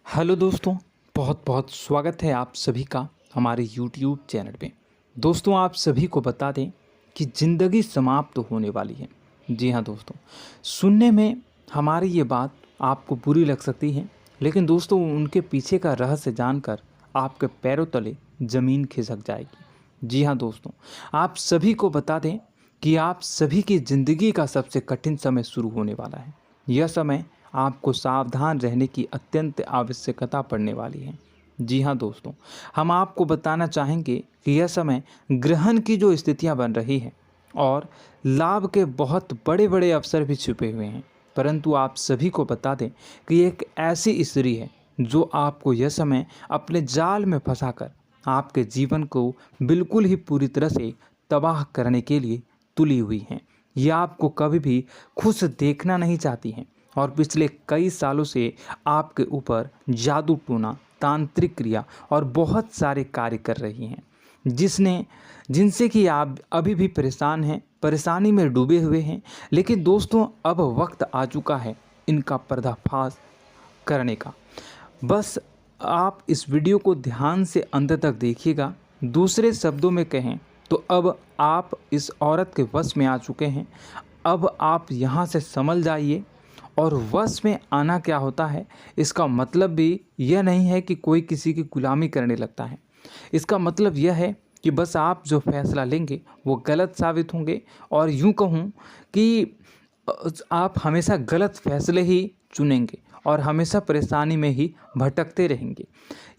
Hello दोस्तों, बहुत बहुत स्वागत है आप सभी का हमारे YouTube चैनल पे। दोस्तों, आप सभी को बता दें कि ज़िंदगी समाप्त होने वाली है। जी हाँ दोस्तों, सुनने में हमारी ये बात आपको बुरी लग सकती है, लेकिन दोस्तों उनके पीछे का रहस्य जानकर आपके पैरों तले ज़मीन खिसक जाएगी। जी हाँ दोस्तों, आप सभी को बता दें कि आप सभी की ज़िंदगी का सबसे कठिन समय शुरू होने वाला है। यह समय आपको सावधान रहने की अत्यंत आवश्यकता पड़ने वाली है। जी हाँ दोस्तों, हम आपको बताना चाहेंगे कि यह समय ग्रहण की जो स्थितियाँ बन रही है और लाभ के बहुत बड़े बड़े अवसर भी छुपे हुए हैं। परंतु आप सभी को बता दें कि एक ऐसी स्त्री है जो आपको यह समय अपने जाल में फंसाकर आपके जीवन को बिल्कुल ही पूरी तरह से तबाह करने के लिए तुली हुई हैं। यह आपको कभी भी खुश देखना नहीं चाहती हैं और पिछले कई सालों से आपके ऊपर जादू टोना, तांत्रिक क्रिया और बहुत सारे कार्य कर रही हैं, जिनसे कि आप अभी भी परेशान हैं, परेशानी में डूबे हुए हैं। लेकिन दोस्तों, अब वक्त आ चुका है इनका पर्दाफाश करने का। बस आप इस वीडियो को ध्यान से अंत तक देखिएगा। दूसरे शब्दों में कहें तो अब आप इस औरत के वश में आ चुके हैं। अब आप यहाँ से संभल जाइए। और वश में आना क्या होता है, इसका मतलब भी यह नहीं है कि कोई किसी की गुलामी करने लगता है। इसका मतलब यह है कि बस आप जो फैसला लेंगे वो गलत साबित होंगे, और यूँ कहूँ कि आप हमेशा गलत फैसले ही चुनेंगे और हमेशा परेशानी में ही भटकते रहेंगे।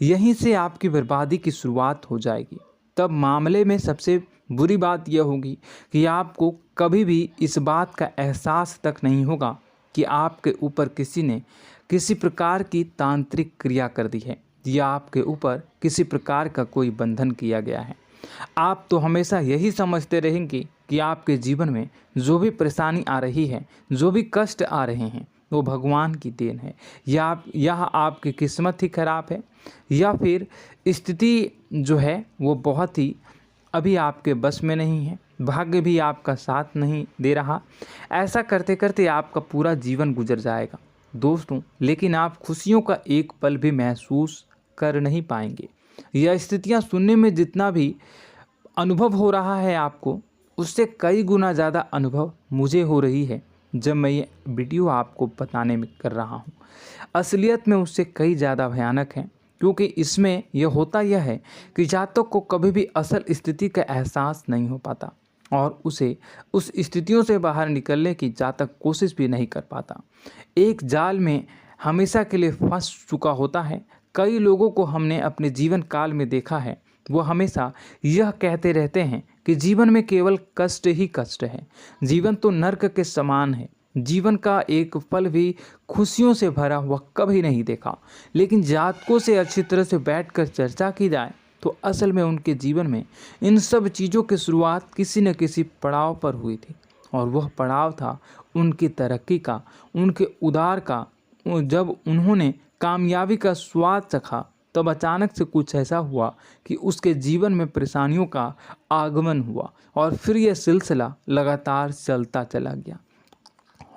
यहीं से आपकी बर्बादी की शुरुआत हो जाएगी। तब मामले में सबसे बुरी बात यह होगी कि आपको कभी भी इस बात का एहसास तक नहीं होगा कि आपके ऊपर किसी ने किसी प्रकार की तांत्रिक क्रिया कर दी है या आपके ऊपर किसी प्रकार का कोई बंधन किया गया है। आप तो हमेशा यही समझते रहेंगे कि आपके जीवन में जो भी परेशानी आ रही है, जो भी कष्ट आ रहे हैं, वो भगवान की देन है, या आपकी किस्मत ही खराब है, या फिर स्थिति जो है वो बहुत ही अभी आपके बस में नहीं है, भाग्य भी आपका साथ नहीं दे रहा। ऐसा करते करते आपका पूरा जीवन गुजर जाएगा दोस्तों, लेकिन आप खुशियों का एक पल भी महसूस कर नहीं पाएंगे। यह स्थितियां सुनने में जितना भी अनुभव हो रहा है आपको, उससे कई गुना ज़्यादा अनुभव मुझे हो रही है जब मैं ये वीडियो आपको बताने में कर रहा हूँ। असलियत में उससे कई ज़्यादा भयानक है, क्योंकि इसमें यह होता यह है कि जातक को कभी भी असल स्थिति का एहसास नहीं हो पाता और उसे उस स्थितियों से बाहर निकलने की जातक कोशिश भी नहीं कर पाता। एक जाल में हमेशा के लिए फंस चुका होता है। कई लोगों को हमने अपने जीवन काल में देखा है, वो हमेशा यह कहते रहते हैं कि जीवन में केवल कष्ट ही कष्ट है, जीवन तो नर्क के समान है, जीवन का एक पल भी खुशियों से भरा हुआ कभी नहीं देखा। लेकिन जातकों से अच्छी तरह से बैठकर चर्चा की जाए तो असल में उनके जीवन में इन सब चीज़ों की शुरुआत किसी न किसी पड़ाव पर हुई थी, और वह पड़ाव था उनकी तरक्की का, उनके उदार का। जब उन्होंने कामयाबी का स्वाद चखा, तब अचानक से कुछ ऐसा हुआ कि उसके जीवन में परेशानियों का आगमन हुआ, और फिर यह सिलसिला लगातार चलता चला गया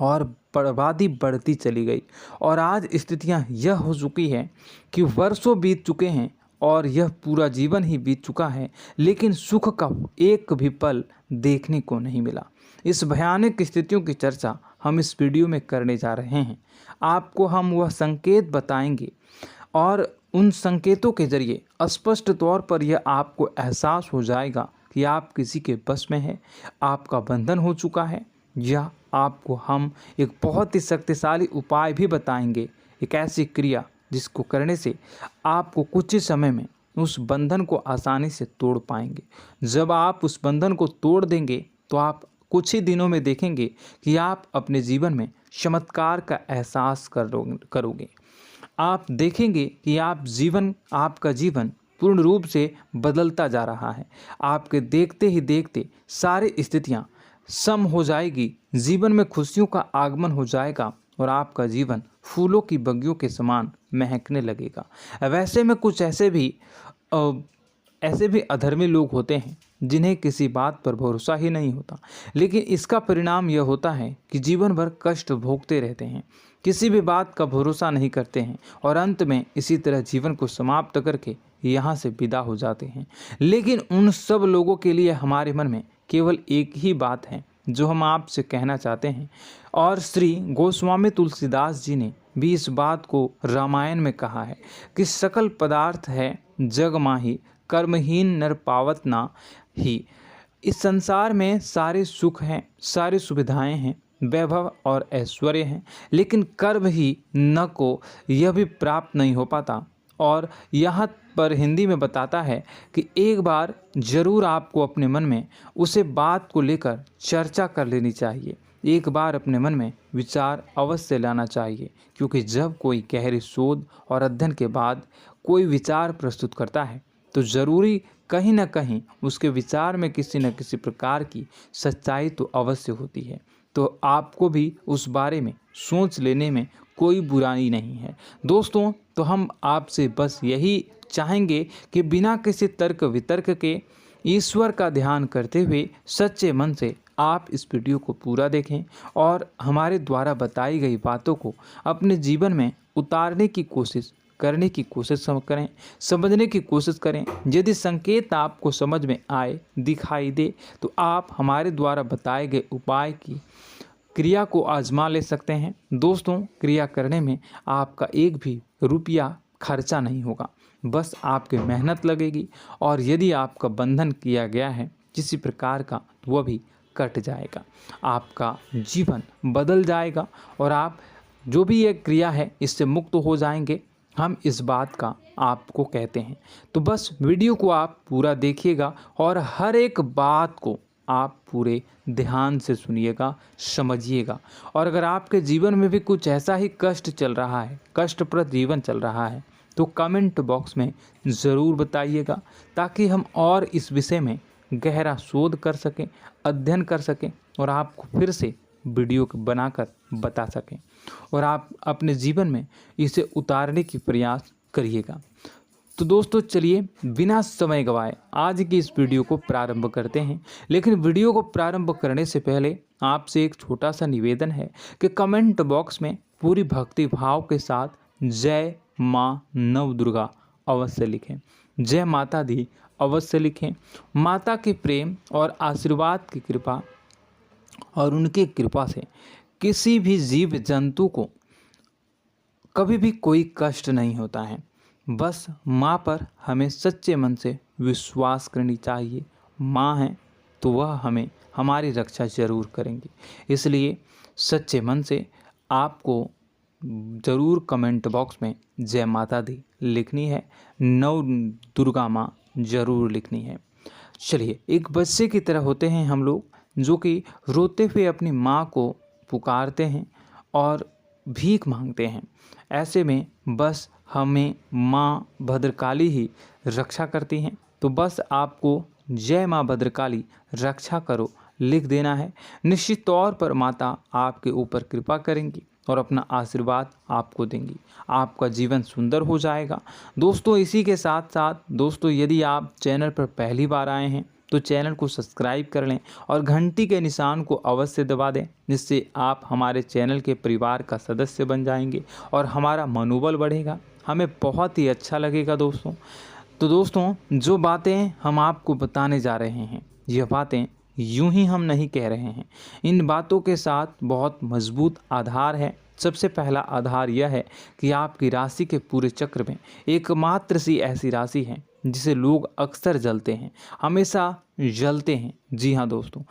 और बर्बादी बढ़ती चली गई। और आज स्थितियां यह हो चुकी है कि वर्षों बीत चुके हैं और यह पूरा जीवन ही बीत चुका है, लेकिन सुख का एक भी पल देखने को नहीं मिला। इस भयानक स्थितियों की चर्चा हम इस वीडियो में करने जा रहे हैं। आपको हम वह संकेत बताएंगे और उन संकेतों के जरिए स्पष्ट तौर पर यह आपको एहसास हो जाएगा कि आप किसी के बस में हैं, आपका बंधन हो चुका है, या आपको हम एक बहुत ही शक्तिशाली उपाय भी बताएंगे, एक ऐसी क्रिया जिसको करने से आपको कुछ ही समय में उस बंधन को आसानी से तोड़ पाएंगे। जब आप उस बंधन को तोड़ देंगे तो आप कुछ ही दिनों में देखेंगे कि आप अपने जीवन में चमत्कार का एहसास करोगे। आप देखेंगे कि आपका जीवन पूर्ण रूप से बदलता जा रहा है। आपके देखते ही देखते सारी स्थितियां सम हो जाएगी, जीवन में खुशियों का आगमन हो जाएगा और आपका जीवन फूलों की बगियों के समान महकने लगेगा। वैसे में कुछ ऐसे भी अधर्मी लोग होते हैं जिन्हें किसी बात पर भरोसा ही नहीं होता, लेकिन इसका परिणाम यह होता है कि जीवन भर कष्ट भोगते रहते हैं, किसी भी बात का भरोसा नहीं करते हैं और अंत में इसी तरह जीवन को समाप्त करके यहाँ से विदा हो जाते हैं। लेकिन उन सब लोगों के लिए हमारे मन में केवल एक ही बात है जो हम आपसे कहना चाहते हैं, और श्री गोस्वामी तुलसीदास जी ने भी इस बात को रामायण में कहा है कि सकल पदार्थ है जग माही, कर्महीन नर पावत ना ही। इस संसार में सारे सुख हैं, सारी सुविधाएं हैं, वैभव और ऐश्वर्य हैं, लेकिन कर्म ही न को यह भी प्राप्त नहीं हो पाता। और यहाँ पर हिंदी में बताता है कि एक बार जरूर आपको अपने मन में उसे बात को लेकर चर्चा कर लेनी चाहिए, एक बार अपने मन में विचार अवश्य लाना चाहिए, क्योंकि जब कोई गहरी शोध और अध्ययन के बाद कोई विचार प्रस्तुत करता है तो ज़रूरी कहीं ना कहीं उसके विचार में किसी न किसी प्रकार की सच्चाई तो अवश्य होती है। तो आपको भी उस बारे में सोच लेने में कोई बुराई नहीं है। दोस्तों, तो हम आपसे बस यही चाहेंगे कि बिना किसी तर्क वितर्क के ईश्वर का ध्यान करते हुए सच्चे मन से आप इस वीडियो को पूरा देखें और हमारे द्वारा बताई गई बातों को अपने जीवन में उतारने की कोशिश करने की कोशिश करें, समझने की कोशिश करें। यदि संकेत आपको समझ में आए, दिखाई दे, तो आप हमारे द्वारा बताए गए उपाय की क्रिया को आजमा ले सकते हैं। दोस्तों, क्रिया करने में आपका एक भी रुपया खर्चा नहीं होगा, बस आपकी मेहनत लगेगी, और यदि आपका बंधन किया गया है किसी प्रकार का तो वह भी कट जाएगा, आपका जीवन बदल जाएगा और आप जो भी ये क्रिया है इससे मुक्त हो जाएंगे। हम इस बात का आपको कहते हैं। तो बस वीडियो को आप पूरा देखिएगा और हर एक बात को आप पूरे ध्यान से सुनिएगा, समझिएगा। और अगर आपके जीवन में भी कुछ ऐसा ही कष्ट चल रहा है, कष्टप्रद जीवन चल रहा है, तो कमेंट बॉक्स में ज़रूर बताइएगा, ताकि हम और इस विषय में गहरा शोध कर सकें, अध्ययन कर सकें और आपको फिर से वीडियो बनाकर बता सकें और आप अपने जीवन में इसे उतारने की प्रयास करिएगा। तो दोस्तों, चलिए बिना समय गवाए आज की इस वीडियो को प्रारंभ करते हैं। लेकिन वीडियो को प्रारंभ करने से पहले आपसे एक छोटा सा निवेदन है कि कमेंट बॉक्स में पूरी भक्ति भाव के साथ जय माँ नव दुर्गा अवश्य लिखें, जय माता दी अवश्य लिखें। माता के प्रेम और आशीर्वाद की कृपा और उनकी कृपा से किसी भी जीव जंतु को कभी भी कोई कष्ट नहीं होता है। बस माँ पर हमें सच्चे मन से विश्वास करनी चाहिए। माँ है तो वह हमें हमारी रक्षा जरूर करेंगी। इसलिए सच्चे मन से आपको ज़रूर कमेंट बॉक्स में जय माता दी लिखनी है, नव दुर्गा माँ ज़रूर लिखनी है। चलिए, एक बच्चे की तरह होते हैं हम लोग, जो कि रोते हुए अपनी माँ को पुकारते हैं और भीख मांगते हैं। ऐसे में बस हमें माँ भद्रकाली ही रक्षा करती हैं। तो बस आपको जय माँ भद्रकाली रक्षा करो लिख देना है। निश्चित तौर पर माता आपके ऊपर कृपा करेंगी और अपना आशीर्वाद आपको देंगी, आपका जीवन सुंदर हो जाएगा। दोस्तों, इसी के साथ साथ दोस्तों, यदि आप चैनल पर पहली बार आए हैं तो चैनल को सब्सक्राइब कर लें और घंटी के निशान को अवश्य दबा दें, जिससे आप हमारे चैनल के परिवार का सदस्य बन जाएंगे और हमारा मनोबल बढ़ेगा, हमें बहुत ही अच्छा लगेगा दोस्तों। तो दोस्तों, जो बातें हम आपको बताने जा रहे हैं, यह बातें यूं ही हम नहीं कह रहे हैं। इन बातों के साथ बहुत मजबूत आधार है। सबसे पहला आधार यह है कि आपकी राशि के पूरे चक्र में एकमात्र सी ऐसी राशि है जिसे लोग अक्सर जलते हैं, हमेशा जलते हैं। जी हाँ दोस्तों,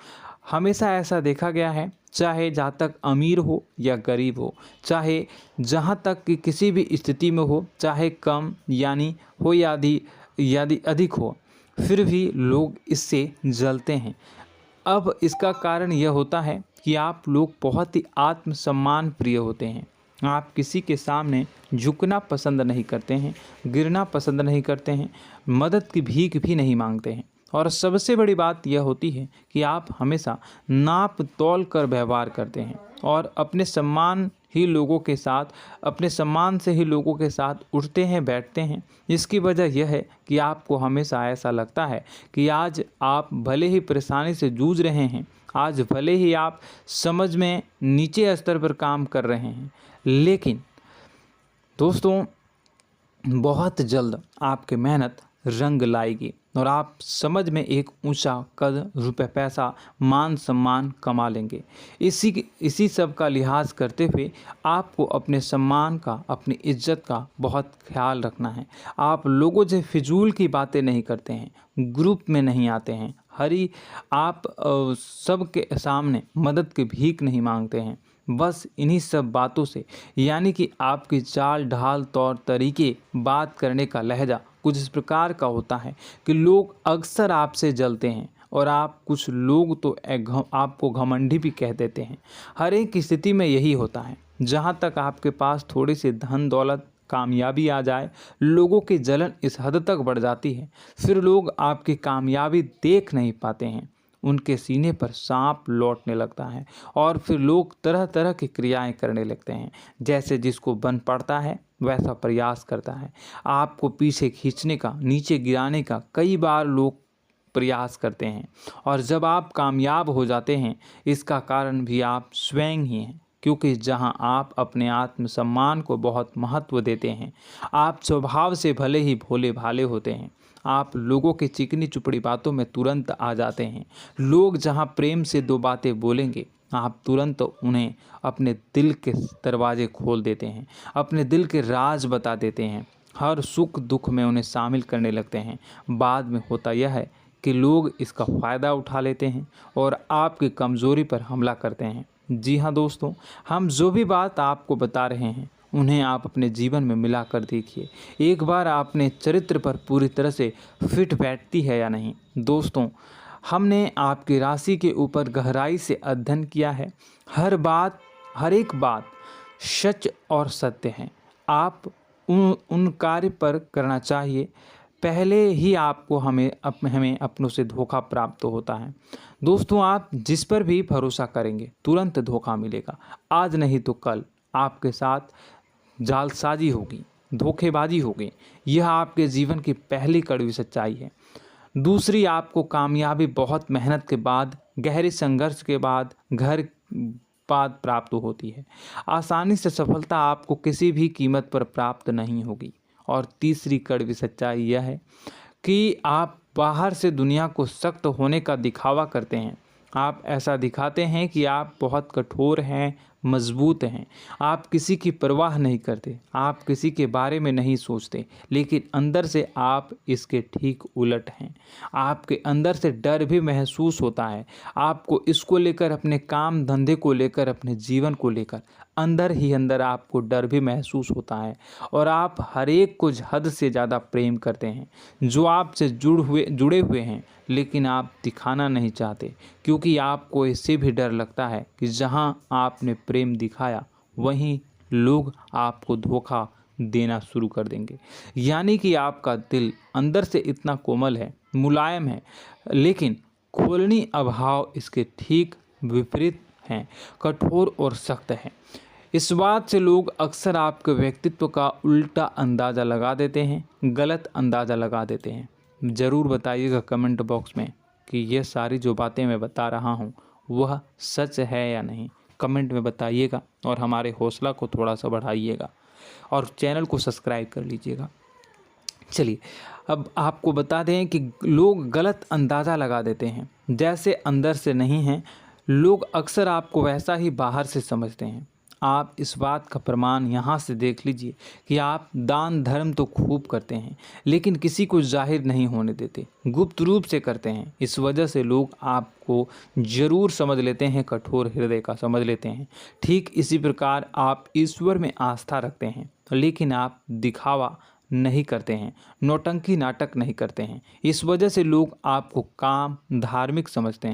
हमेशा ऐसा देखा गया है, चाहे जहाँ तक अमीर हो या गरीब हो, चाहे जहाँ तक कि किसी भी स्थिति में हो, चाहे कम यानी हो या अधिक हो, फिर भी लोग इससे जलते हैं। अब इसका कारण यह होता है कि आप लोग बहुत ही आत्मसम्मान प्रिय होते हैं। आप किसी के सामने झुकना पसंद नहीं करते हैं, गिरना पसंद नहीं करते हैं, मदद की भीख भी नहीं मांगते हैं और सबसे बड़ी बात यह होती है कि आप हमेशा नाप तौल कर व्यवहार करते हैं और अपने सम्मान से ही लोगों के साथ उठते हैं बैठते हैं। इसकी वजह यह है कि आपको हमेशा ऐसा लगता है कि आज आप भले ही परेशानी से जूझ रहे हैं, आज भले ही आप समझ में नीचे स्तर पर काम कर रहे हैं, लेकिन दोस्तों बहुत जल्द आपकी मेहनत रंग लाएगी और आप समझ में एक ऊंचा कद, रुपए, पैसा, मान सम्मान कमा लेंगे। इसी सब का लिहाज करते हुए आपको अपने सम्मान का, अपनी इज्जत का बहुत ख्याल रखना है। आप लोगों से फिजूल की बातें नहीं करते हैं, ग्रुप में नहीं आते हैं, आप सबके सामने मदद की भीख नहीं मांगते हैं। बस इन्हीं सब बातों से, यानी कि आपकी चाल ढाल, तौर तरीके, बात करने का लहजा कुछ इस प्रकार का होता है कि लोग अक्सर आपसे जलते हैं और कुछ लोग तो आपको घमंडी भी कह देते हैं। हर एक स्थिति में यही होता है। जहाँ तक आपके पास थोड़ी सी धन दौलत, कामयाबी आ जाए, लोगों की जलन इस हद तक बढ़ जाती है, फिर लोग आपकी कामयाबी देख नहीं पाते हैं। उनके सीने पर सांप लौटने लगता है और फिर लोग तरह तरह की क्रियाएं करने लगते हैं। जैसे जिसको बन पड़ता है वैसा प्रयास करता है। आपको पीछे खींचने का, नीचे गिराने का कई बार लोग प्रयास करते हैं और जब आप कामयाब हो जाते हैं, इसका कारण भी आप स्वयं ही हैं। क्योंकि जहां आप अपने आत्मसम्मान को बहुत महत्व देते हैं, आप स्वभाव से भले ही भोले भाले होते हैं, आप लोगों की चिकनी चुपड़ी बातों में तुरंत आ जाते हैं। लोग जहां प्रेम से दो बातें बोलेंगे, आप तुरंत उन्हें अपने दिल के दरवाजे खोल देते हैं, अपने दिल के राज बता देते हैं, हर सुख दुख में उन्हें शामिल करने लगते हैं। बाद में होता यह है कि लोग इसका फ़ायदा उठा लेते हैं और आपकी कमज़ोरी पर हमला करते हैं। जी हाँ दोस्तों, हम जो भी बात आपको बता रहे हैं उन्हें आप अपने जीवन में मिला कर देखिए। एक बार आपने चरित्र पर पूरी तरह से फिट बैठती है या नहीं। दोस्तों, हमने आपकी राशि के ऊपर गहराई से अध्ययन किया है। हर एक बात सच और सत्य है। आप उन कार्य पर करना चाहिए, पहले ही आपको हमें अपनों से धोखा प्राप्त होता है। दोस्तों, आप जिस पर भी भरोसा करेंगे तुरंत धोखा मिलेगा। आज नहीं तो कल आपके साथ जालसाजी होगी, धोखेबाजी होगी। यह आपके जीवन की पहली कड़वी सच्चाई है। दूसरी, आपको कामयाबी बहुत मेहनत के बाद, गहरे संघर्ष के बाद प्राप्त होती है। आसानी से सफलता आपको किसी भी कीमत पर प्राप्त नहीं होगी। और तीसरी कड़वी सच्चाई यह है कि आप बाहर से दुनिया को सख्त होने का दिखावा करते हैं। आप ऐसा दिखाते हैं कि आप बहुत कठोर हैं, मजबूत हैं। आप किसी की परवाह नहीं करते, आप किसी के बारे में नहीं सोचते, लेकिन अंदर से आप इसके ठीक उलट हैं। आपके अंदर से डर भी महसूस होता है। आपको इसको लेकर, अपने काम धंधे को लेकर, अपने जीवन को लेकर अंदर ही अंदर आपको डर भी महसूस होता है और आप हर एक को हद से ज़्यादा प्रेम करते हैं, जो आपसे जुड़े हुए हैं, लेकिन आप दिखाना नहीं चाहते, क्योंकि आपको इससे भी डर लगता है कि जहां आपने प्रेम दिखाया वहीं लोग आपको धोखा देना शुरू कर देंगे। यानी कि आपका दिल अंदर से इतना कोमल है, मुलायम है, लेकिन खोलनी अभाव इसके ठीक विपरीत हैं, कठोर और सख्त हैं। इस बात से लोग अक्सर आपके व्यक्तित्व का उल्टा अंदाज़ा लगा देते हैं, गलत अंदाज़ा लगा देते हैं। ज़रूर बताइएगा कमेंट बॉक्स में कि ये सारी जो बातें मैं बता रहा हूँ वह सच है या नहीं। कमेंट में बताइएगा और हमारे हौसला को थोड़ा सा बढ़ाइएगा और चैनल को सब्सक्राइब कर लीजिएगा। चलिए, अब आपको बता दें कि लोग गलत अंदाज़ा लगा देते हैं। जैसे अंदर से नहीं हैं, लोग अक्सर आपको वैसा ही बाहर से समझते हैं। आप इस बात का प्रमाण यहाँ से देख लीजिए कि आप दान धर्म तो खूब करते हैं, लेकिन किसी को जाहिर नहीं होने देते, गुप्त रूप से करते हैं। इस वजह से लोग आपको ज़रूर समझ लेते हैं, कठोर हृदय का समझ लेते हैं। ठीक इसी प्रकार आप ईश्वर में आस्था रखते हैं, लेकिन आप दिखावा नहीं करते हैं, नौटंकी नाटक नहीं करते हैं। इस वजह से लोग आपको कम धार्मिक समझते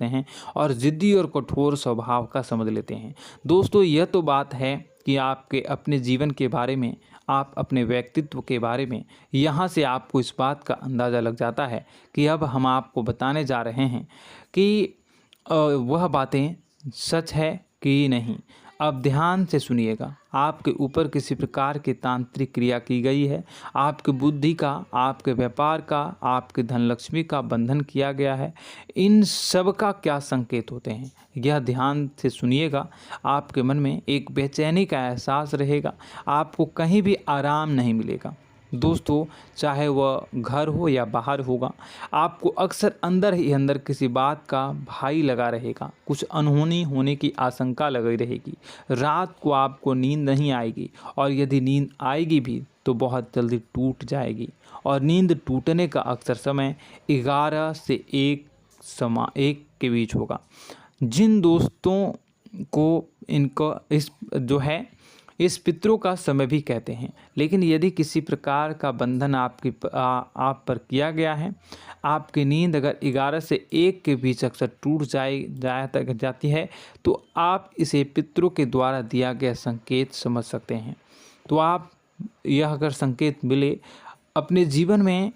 हैं और ज़िद्दी और कठोर स्वभाव का समझ लेते हैं। दोस्तों, यह तो बात है कि आपके अपने जीवन के बारे में, आप अपने व्यक्तित्व के बारे में, यहाँ से आपको इस बात का अंदाज़ा लग जाता है कि अब हम आपको बताने जा रहे हैं कि वह बातें सच है कि नहीं। अब ध्यान से सुनिएगा। आपके ऊपर किसी प्रकार की तांत्रिक क्रिया की गई है, आपकी बुद्धि का, आपके व्यापार का, आपके धनलक्ष्मी का बंधन किया गया है। इन सब का क्या संकेत होते हैं, यह ध्यान से सुनिएगा। आपके मन में एक बेचैनी का एहसास रहेगा, आपको कहीं भी आराम नहीं मिलेगा। दोस्तों, चाहे वह घर हो या बाहर होगा, आपको अक्सर अंदर ही अंदर किसी बात का भय लगा रहेगा, कुछ अनहोनी होने की आशंका लगी रहेगी। रात को आपको नींद नहीं आएगी, और यदि नींद आएगी भी तो बहुत जल्दी टूट जाएगी, और नींद टूटने का अक्सर समय 11 से 1 के बीच होगा। जिन दोस्तों को इनको इस पितरों का समय भी कहते हैं। लेकिन यदि किसी प्रकार का बंधन आप पर किया गया है, आपकी नींद अगर 11 से 1 के बीच अक्सर टूट जाती है, तो आप इसे पितरों के द्वारा दिया गया संकेत समझ सकते हैं। तो आप यह अगर संकेत मिले अपने जीवन में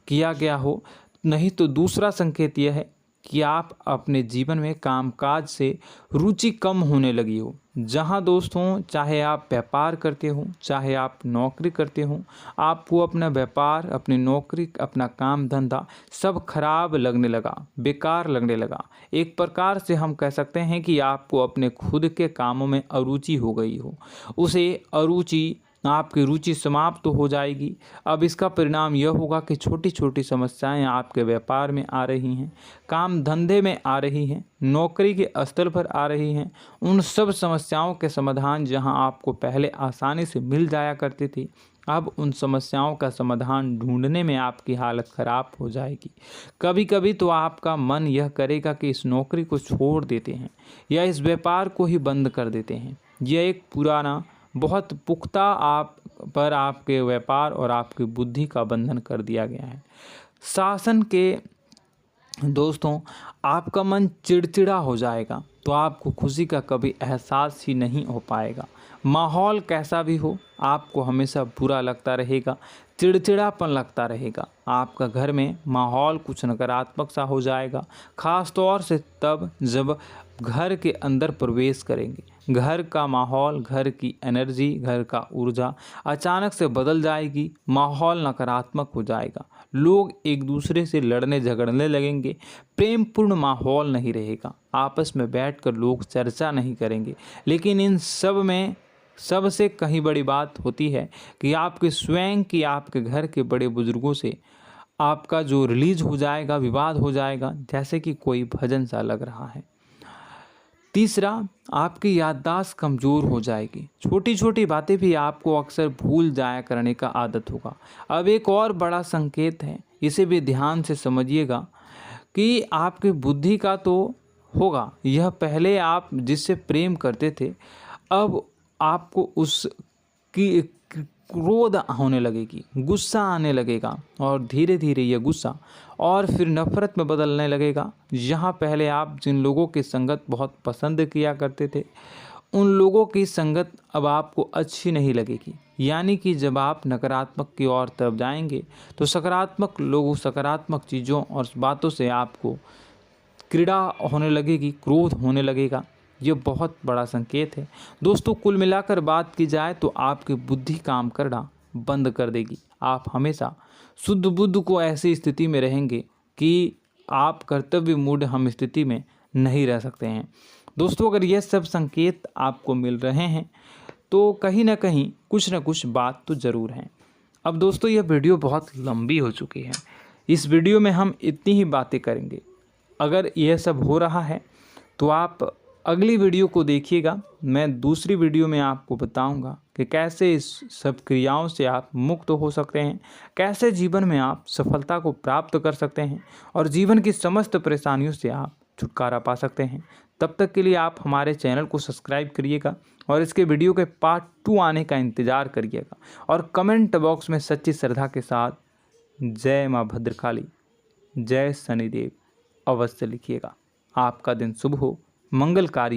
किया गया हो, नहीं तो दूसरा संकेत यह है कि आप अपने जीवन में कामकाज से रुचि कम होने लगी हो। जहां दोस्तों, चाहे आप व्यापार करते हो, चाहे आप नौकरी करते हो, आपको अपना व्यापार, अपनी नौकरी, अपना काम धंधा सब खराब लगने लगा, बेकार लगने लगा। एक प्रकार से हम कह सकते हैं कि आपको अपने खुद के कामों में अरुचि हो गई हो। उसे अरुचि, आपकी रुचि समाप्त तो हो जाएगी। अब इसका परिणाम यह होगा कि छोटी छोटी समस्याएं आपके व्यापार में आ रही हैं, काम धंधे में आ रही हैं, नौकरी के स्तर पर आ रही हैं। उन सब समस्याओं के समाधान जहां आपको पहले आसानी से मिल जाया करती थी, अब उन समस्याओं का समाधान ढूंढने में आपकी हालत ख़राब हो जाएगी। कभी कभी तो आपका मन यह करेगा कि इस नौकरी को छोड़ देते हैं या इस व्यापार को ही बंद कर देते हैं। यह एक पुराना, बहुत पुख्ता आप पर आपके व्यापार और आपकी बुद्धि का बंधन कर दिया गया है। शासन के दोस्तों, आपका मन चिड़चिड़ा हो जाएगा, तो आपको खुशी का कभी एहसास ही नहीं हो पाएगा। माहौल कैसा भी हो, आपको हमेशा बुरा लगता रहेगा, चिड़चिड़ापन लगता रहेगा। आपका घर में माहौल कुछ नकारात्मक सा हो जाएगा, ख़ास तौर से तब जब घर के अंदर प्रवेश करेंगे। घर का माहौल, घर की एनर्जी, घर का ऊर्जा अचानक से बदल जाएगी, माहौल नकारात्मक हो जाएगा। लोग एक दूसरे से लड़ने झगड़ने लगेंगे, प्रेमपूर्ण माहौल नहीं रहेगा, आपस में बैठकर लोग चर्चा नहीं करेंगे। लेकिन इन सब में सबसे कहीं बड़ी बात होती है कि आपके स्वयं की, आपके घर के बड़े बुजुर्गों से आपका जो रिलीज हो जाएगा, विवाद हो जाएगा, जैसे कि कोई भजन सा लग रहा है। तीसरा, आपकी याददाश्त कमज़ोर हो जाएगी, छोटी छोटी बातें भी आपको अक्सर भूल जाया करने का आदत होगा। अब एक और बड़ा संकेत है, इसे भी ध्यान से समझिएगा कि आपकी बुद्धि का तो होगा, यह पहले आप जिससे प्रेम करते थे, अब आपको उसकी क्रोध होने लगेगी, गुस्सा आने लगेगा, और धीरे धीरे यह गुस्सा और फिर नफरत में बदलने लगेगा। यहाँ पहले आप जिन लोगों की संगत बहुत पसंद किया करते थे, उन लोगों की संगत अब आपको अच्छी नहीं लगेगी। यानी कि जब आप नकारात्मक की ओर तरफ जाएंगे, तो सकारात्मक लोगों, सकारात्मक चीज़ों और बातों से आपको क्रीड़ा होने लगेगी, क्रोध होने लगेगा। ये बहुत बड़ा संकेत है दोस्तों। कुल मिलाकर बात की जाए तो आपकी बुद्धि काम करना बंद कर देगी। आप हमेशा शुद्ध बुद्ध को ऐसी स्थिति में रहेंगे कि आप कर्तव्य मूढ़ हम स्थिति में नहीं रह सकते हैं। दोस्तों, अगर ये सब संकेत आपको मिल रहे हैं तो कहीं ना कहीं कुछ ना कुछ बात तो ज़रूर है। अब दोस्तों, यह वीडियो बहुत लंबी हो चुकी है, इस वीडियो में हम इतनी ही बातें करेंगे। अगर यह सब हो रहा है तो आप अगली वीडियो को देखिएगा। मैं दूसरी वीडियो में आपको बताऊंगा कि कैसे इस सब क्रियाओं से आप मुक्त हो सकते हैं, कैसे जीवन में आप सफलता को प्राप्त कर सकते हैं और जीवन की समस्त परेशानियों से आप छुटकारा पा सकते हैं। तब तक के लिए आप हमारे चैनल को सब्सक्राइब करिएगा और इसके वीडियो के पार्ट 2 आने का इंतज़ार करिएगा, और कमेंट बॉक्स में सच्ची श्रद्धा के साथ जय माँ भद्रकाली, जय शनिदेव अवश्य लिखिएगा। आपका दिन शुभ हो, मंगलकारी।